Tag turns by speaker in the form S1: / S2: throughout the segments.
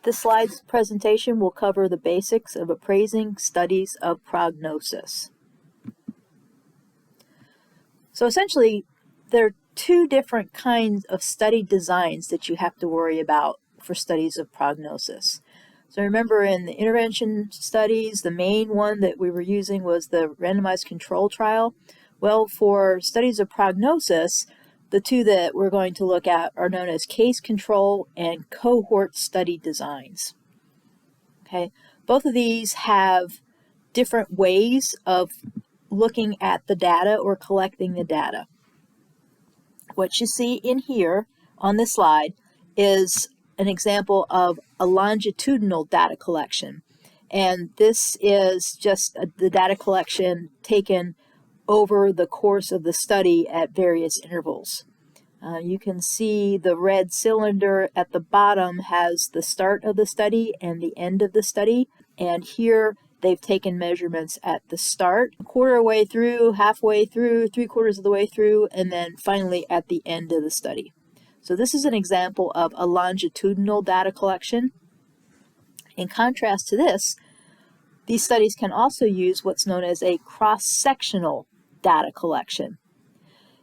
S1: This slide's presentation will cover the basics of appraising studies of prognosis. So essentially, there are two different kinds of study designs that you have to worry about for studies of prognosis. So remember, in the intervention studies, the main one that we were using was the randomized control trial. Well, for studies of prognosis, the two that we're going to look at are known as case control and cohort study designs. Okay, both of these have different ways of looking at the data or collecting the data. What you see in here on this slide is an example of a longitudinal data collection. And this is just the data collection taken over the course of the study at various intervals. You can see the red cylinder at the bottom has the start of the study and the end of the study. And here they've taken measurements at the start, a quarter way through, halfway through, 3/4 of the way through, and then finally at the end of the study. So this is an example of a longitudinal data collection. In contrast to this, these studies can also use what's known as a cross-sectional data collection.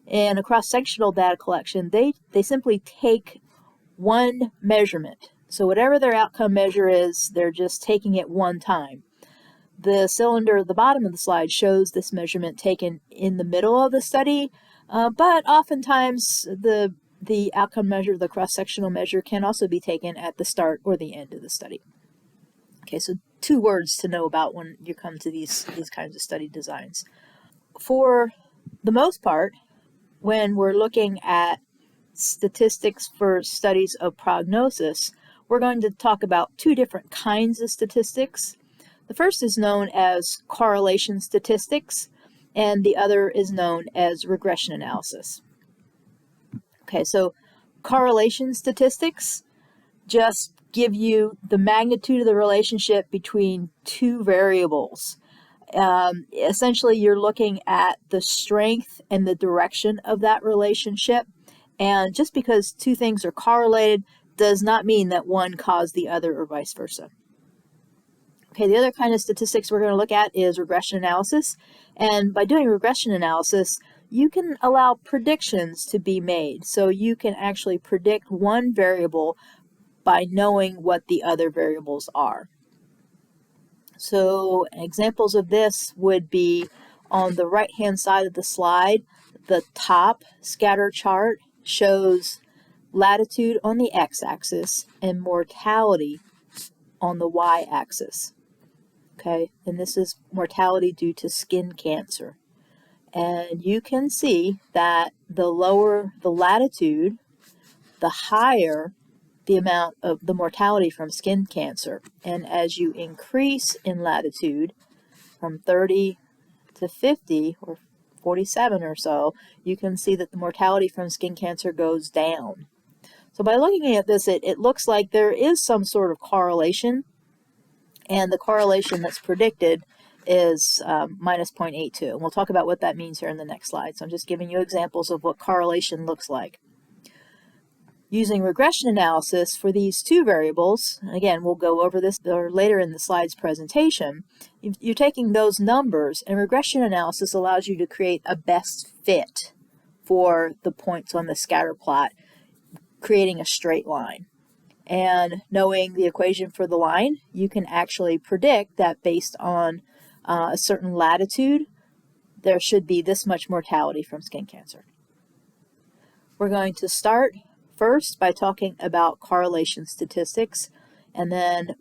S1: In a cross-sectional data collection, they simply take one measurement. So whatever their outcome measure is, they're just taking it one time. The cylinder at the bottom of the slide shows this measurement taken in the middle of the study, but oftentimes the outcome measure, the cross-sectional measure, can also be taken at the start or the end of the study. Okay, so two words to know about when you come to these kinds of study designs. For the most part, when we're looking at statistics for studies of prognosis, we're going to talk about two different kinds of statistics. The first is known as correlation statistics, and the other is known as regression analysis. Okay, so correlation statistics just give you the magnitude of the relationship between two variables. Essentially, you're looking at the strength and the direction of that relationship. And just because two things are correlated does not mean that one caused the other or vice versa. Okay, the other kind of statistics we're going to look at is regression analysis. And by doing regression analysis, you can allow predictions to be made. So you can actually predict one variable by knowing what the other variables are. So examples of this would be on the right-hand side of the slide. The top scatter chart shows latitude on the x-axis and mortality on the y-axis. Okay, and this is mortality due to skin cancer. And you can see that the lower the latitude, the higher the amount of the mortality from skin cancer. And as you increase in latitude from 30 to 50 or 47 or so, you can see that the mortality from skin cancer goes down. So by looking at this, it looks like there is some sort of correlation, and the correlation that's predicted is minus 0.82. And we'll talk about what that means here in the next slide. So I'm just giving you examples of what correlation looks like. Using regression analysis for these two variables, again, we'll go over this later in the slides presentation, you're taking those numbers, and regression analysis allows you to create a best fit for the points on the scatter plot, creating a straight line. And knowing the equation for the line, you can actually predict that based on a certain latitude, there should be this much mortality from skin cancer. We're going to start first by talking about correlation statistics, and then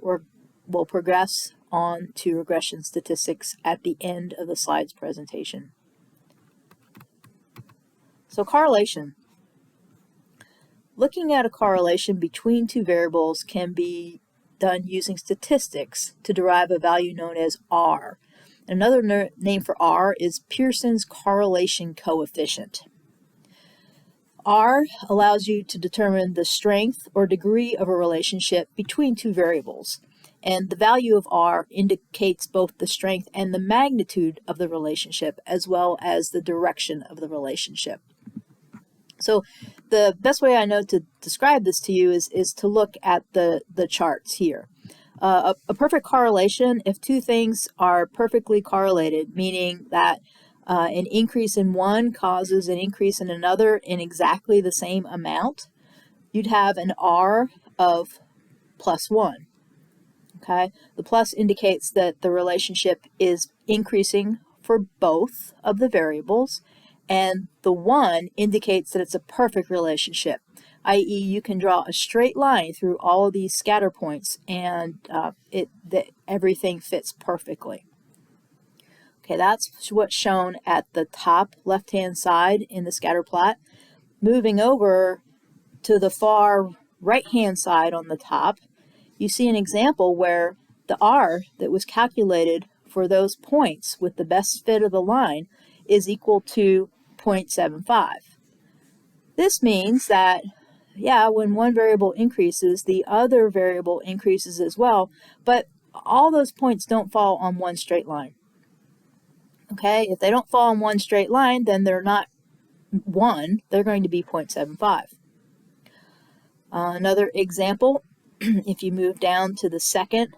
S1: we'll progress on to regression statistics at the end of the slides presentation. So correlation. Looking at a correlation between two variables can be done using statistics to derive a value known as R. Another name for R is Pearson's correlation coefficient. R allows you to determine the strength or degree of a relationship between two variables. And the value of R indicates both the strength and the magnitude of the relationship, as well as the direction of the relationship. So the best way I know to describe this to you is to look at the charts here. A perfect correlation, if two things are perfectly correlated, meaning that an increase in one causes an increase in another in exactly the same amount, you'd have an R of +1. Okay, the plus indicates that the relationship is increasing for both of the variables, and the 1 indicates that it's a perfect relationship, i.e. you can draw a straight line through all of these scatter points and everything fits perfectly. Okay, that's what's shown at the top left-hand side in the scatter plot. Moving over to the far right-hand side on the top, you see an example where the R that was calculated for those points with the best fit of the line is equal to 0.75. This means that, yeah, when one variable increases, the other variable increases as well, but all those points don't fall on one straight line. Okay, if they don't fall on one straight line, then they're not 1, they're going to be 0.75. Another example, if you move down to the second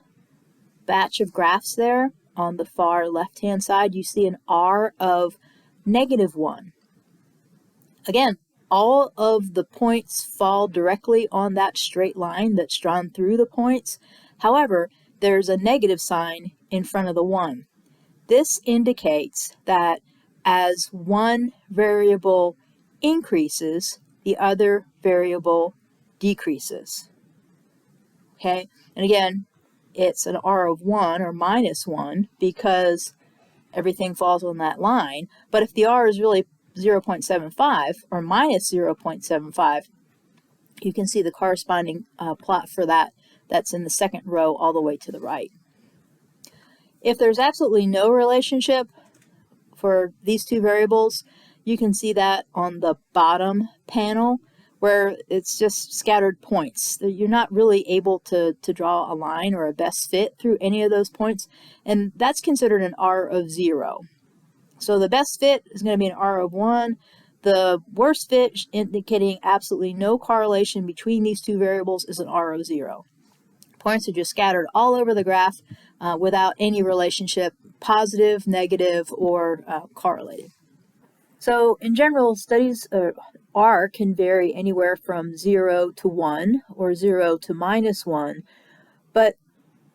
S1: batch of graphs there, on the far left-hand side, you see an R of -1. Again, all of the points fall directly on that straight line that's drawn through the points. However, there's a negative sign in front of the 1. This indicates that as one variable increases, the other variable decreases. Okay, and again, it's an R of 1 or -1 because everything falls on that line. But if the R is really 0.75 or -0.75, you can see the corresponding plot for that. That's in the second row all the way to the right. If there's absolutely no relationship for these two variables, you can see that on the bottom panel where it's just scattered points. You're not really able to draw a line or a best fit through any of those points, and that's considered an R of 0. So the best fit is going to be an R of 1. The worst fit, indicating absolutely no correlation between these two variables, is an R of 0. Points are just scattered all over the graph without any relationship, positive, negative, or correlated. So in general, studies R can vary anywhere from 0 to 1 or 0 to -1, but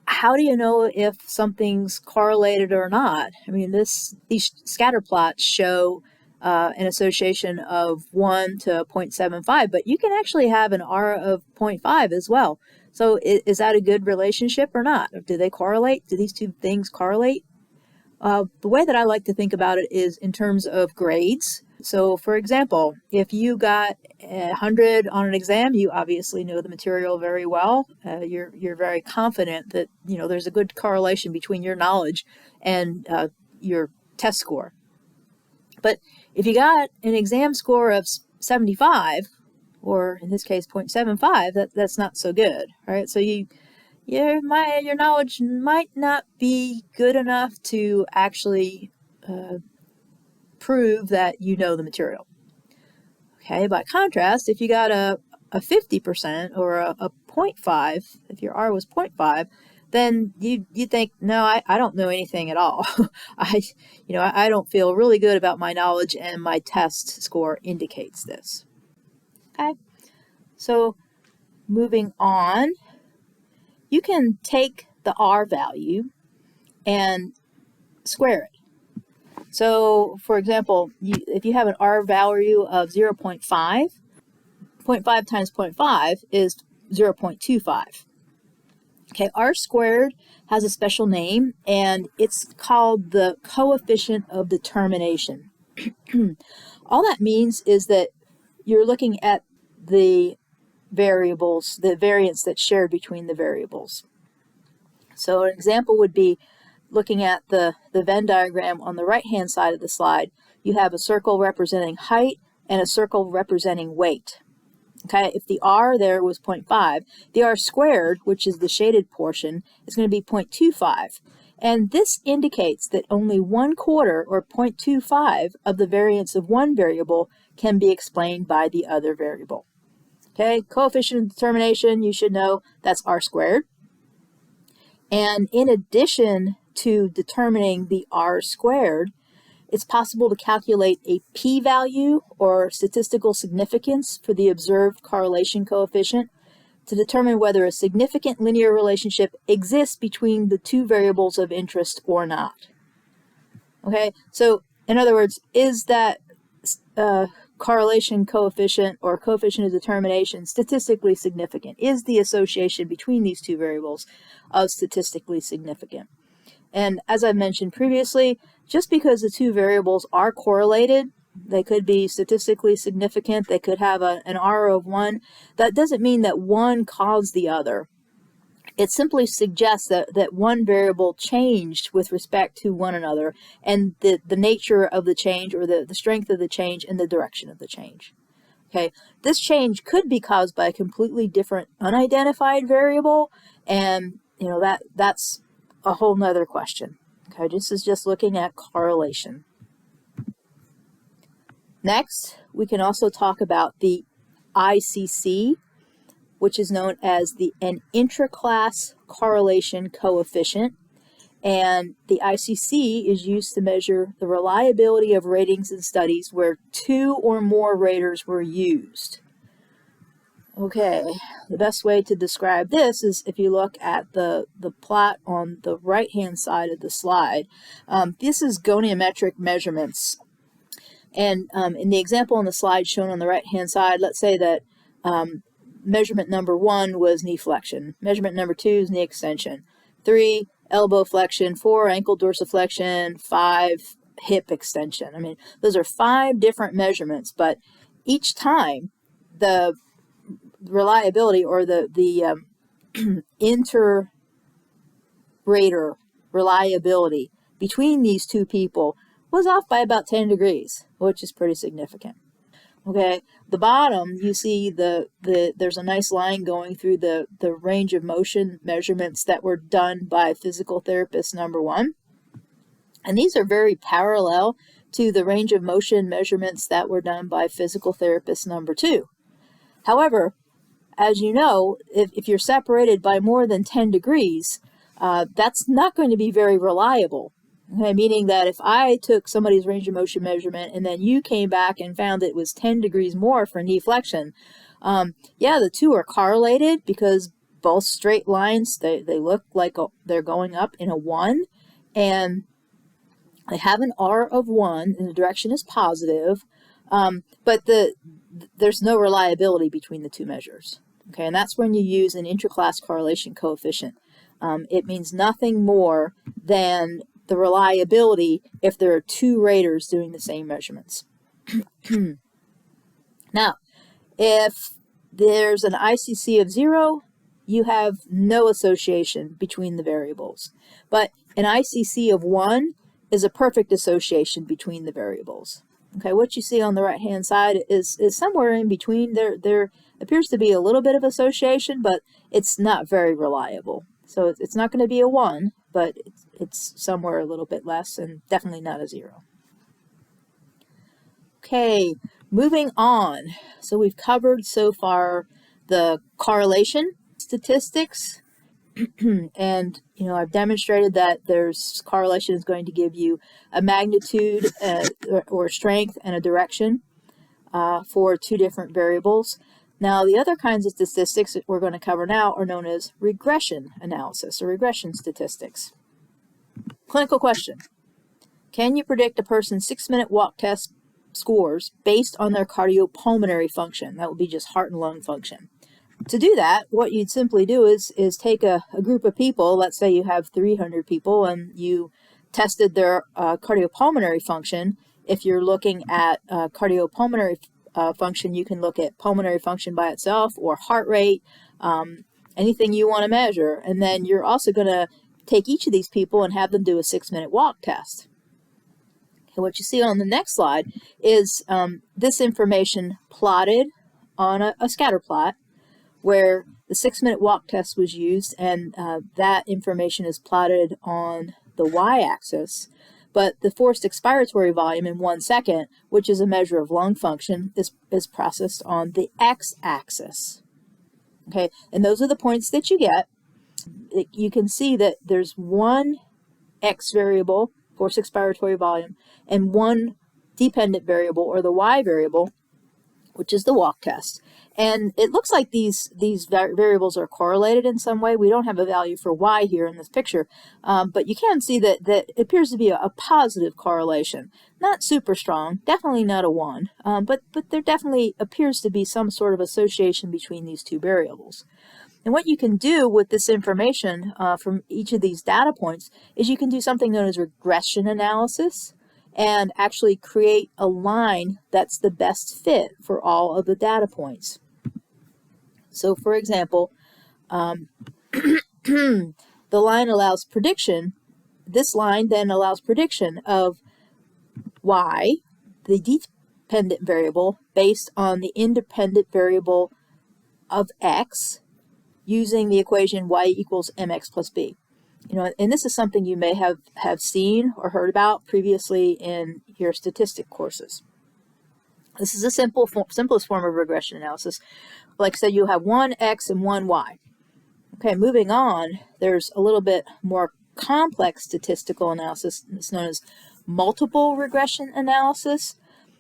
S1: how do you know if something's correlated or not? I mean, these scatter plots show an association of 1 to 0.75, but you can actually have an R of 0.5 as well. So is that a good relationship or not? Do they correlate? Do these two things correlate? The way that I like to think about it is in terms of grades. So for example, if you got 100 on an exam, you obviously know the material very well. You're very confident that there's a good correlation between your knowledge and your test score. But if you got an exam score of 75, or in this case 0.75, that's not so good, right? So your knowledge might not be good enough to actually prove that you know the material. Okay, by contrast, if you got a 50% or a 0.5, if your R was 0.5, then you think, no, I don't know anything at all. I don't feel really good about my knowledge, and my test score indicates this. Okay, so moving on, you can take the R value and square it. So, for example, if you have an R value of 0.5, 0.5 times 0.5 is 0.25. Okay, R squared has a special name, and it's called the coefficient of determination. All that means is that you're looking at the variables, the variance that's shared between the variables. So an example would be looking at the Venn diagram on the right-hand side of the slide. You have a circle representing height and a circle representing weight. Okay, if the R there was 0.5, the R squared, which is the shaded portion, is going to be 0.25. And this indicates that only 1/4 or 0.25 of the variance of one variable can be explained by the other variable. Okay, coefficient of determination, you should know that's r squared. And in addition to determining the r squared, it's possible to calculate a p-value or statistical significance for the observed correlation coefficient to determine whether a significant linear relationship exists between the two variables of interest or not. Okay, so in other words, is that correlation coefficient or coefficient of determination statistically significant? Is the association between these two variables of statistically significant? And as I mentioned previously, just because the two variables are correlated, they could be statistically significant, they could have an R of 1, that doesn't mean that one caused the other. It simply suggests that one variable changed with respect to one another, and the nature of the change, or the strength of the change, and the direction of the change. Okay, this change could be caused by a completely different unidentified variable, and that's a whole nother question. Okay, this is just looking at correlation. Next, we can also talk about the ICC, which is known as an intraclass correlation coefficient. And the ICC is used to measure the reliability of ratings in studies where 2 or more raters were used. Okay, the best way to describe this is if you look at the plot on the right-hand side of the slide. This is goniometric measurements. And in the example on the slide shown on the right-hand side, let's say that measurement number 1 was knee flexion. Measurement number 2 is knee extension. 3, elbow flexion. 4, ankle dorsiflexion. 5, hip extension. I mean, those are 5 different measurements, but each time the reliability, or the inter-rater reliability between these two people was off by about 10 degrees, which is pretty significant. Okay, the bottom, you see there's a nice line going through the range of motion measurements that were done by physical therapist number 1. And these are very parallel to the range of motion measurements that were done by physical therapist number 2. However, as you know, if you're separated by more than 10 degrees, that's not going to be very reliable. Okay, meaning that if I took somebody's range of motion measurement and then you came back and found it was 10 degrees more for knee flexion, yeah, the two are correlated because both straight lines, they look like they're going up in a 1, and they have an R of 1 and the direction is positive, but there's no reliability between the two measures. Okay, and that's when you use an intraclass correlation coefficient. It means nothing more than the reliability if there are 2 raters doing the same measurements. Now, if there's an ICC of 0, you have no association between the variables. But an ICC of 1 is a perfect association between the variables. Okay, what you see on the right-hand side is somewhere in between. There appears to be a little bit of association, but it's not very reliable. So it's not going to be a 1, but it's somewhere a little bit less, and definitely not a 0. Okay, moving on. So we've covered so far the correlation statistics, and I've demonstrated that correlation is going to give you a magnitude or strength and a direction for 2 different variables. Now, the other kinds of statistics that we're going to cover now are known as regression analysis or regression statistics. Clinical question: can you predict a person's 6-minute walk test scores based on their cardiopulmonary function? That would be just heart and lung function. To do that, what you'd simply do is take a group of people. Let's say you have 300 people and you tested their cardiopulmonary function. If you're looking at cardiopulmonary function, you can look at pulmonary function by itself or heart rate, anything you want to measure. And then you're also going to take each of these people and have them do a 6-minute walk test. Okay, what you see on the next slide is this information plotted on a scatter plot where the 6-minute walk test was used, and that information is plotted on the y-axis. but the forced expiratory volume in 1 second, which is a measure of lung function, is processed on the x-axis. Okay, and those are the points that you get. You can see that there's one x variable, forced expiratory volume, and one dependent variable, or the y variable, which is the walk test. And it looks like these variables are correlated in some way. We don't have a value for y here in this picture, but you can see that it appears to be a positive correlation. Not super strong, definitely not a 1, but there definitely appears to be some sort of association between these two variables. And what you can do with this information from each of these data points is you can do something known as regression analysis and actually create a line that's the best fit for all of the data points. So for example, the line allows prediction. This line then allows prediction of y, the dependent variable, based on the independent variable of x, using the equation y equals mx plus b. And this is something you may have seen or heard about previously in your statistic courses. This is the simplest form of regression analysis. Like I said, you have one x and one y. Okay, moving on, there's a little bit more complex statistical analysis. It's known as multiple regression analysis.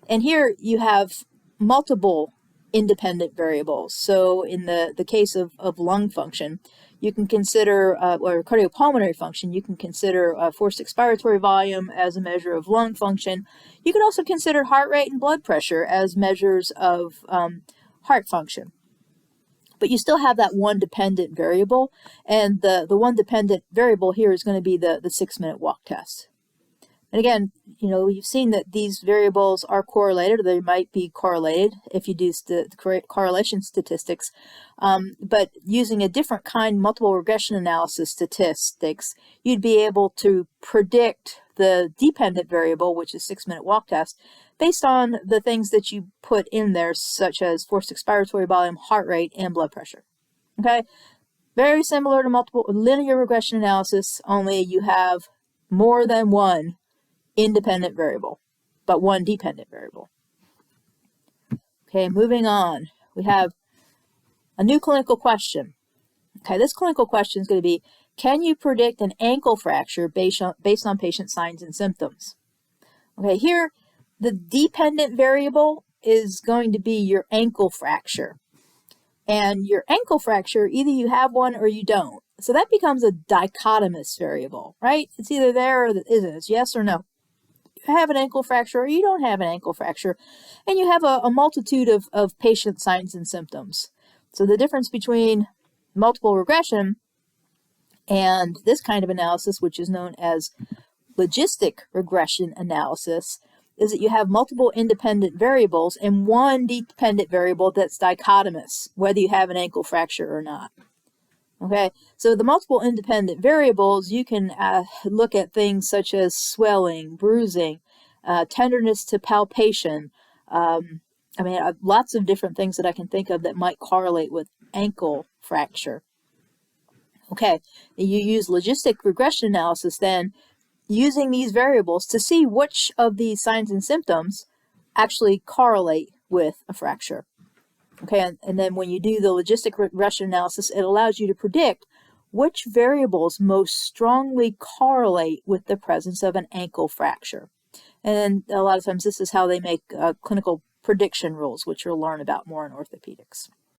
S1: And here you have multiple independent variables. So in the case of lung function, you can consider, or cardiopulmonary function, you can consider forced expiratory volume as a measure of lung function. You can also consider heart rate and blood pressure as measures of heart function. But you still have that one dependent variable, and the one dependent variable here is going to be the 6-minute walk test. And again, you've seen that these variables are correlated, or they might be correlated if you do the correlation statistics. But using a different kind, multiple regression analysis statistics, you'd be able to predict the dependent variable, which is 6-minute walk test, based on the things that you put in there, such as forced expiratory volume, heart rate, and blood pressure. Okay, very similar to multiple linear regression analysis, only you have more than one independent variable, but one dependent variable. Okay, moving on, we have a new clinical question. Okay, this clinical question is going to be, can you predict an ankle fracture based on patient signs and symptoms? Okay, here the dependent variable is going to be your ankle fracture. And your ankle fracture, either you have one or you don't. So that becomes a dichotomous variable, right? It's either there or it isn't. It's yes or no. You have an ankle fracture or you don't have an ankle fracture, and you have a multitude of patient signs and symptoms. So the difference between multiple regression and this kind of analysis, which is known as logistic regression analysis, is that you have multiple independent variables and one dependent variable that's dichotomous, whether you have an ankle fracture or not. Okay, so the multiple independent variables, you can look at things such as swelling, bruising, tenderness to palpation. Lots of different things that I can think of that might correlate with ankle fracture. Okay, you use logistic regression analysis then, using these variables to see which of these signs and symptoms actually correlate with a fracture. Okay, and then when you do the logistic regression analysis, it allows you to predict which variables most strongly correlate with the presence of an ankle fracture. And a lot of times this is how they make clinical prediction rules, which you'll learn about more in orthopedics.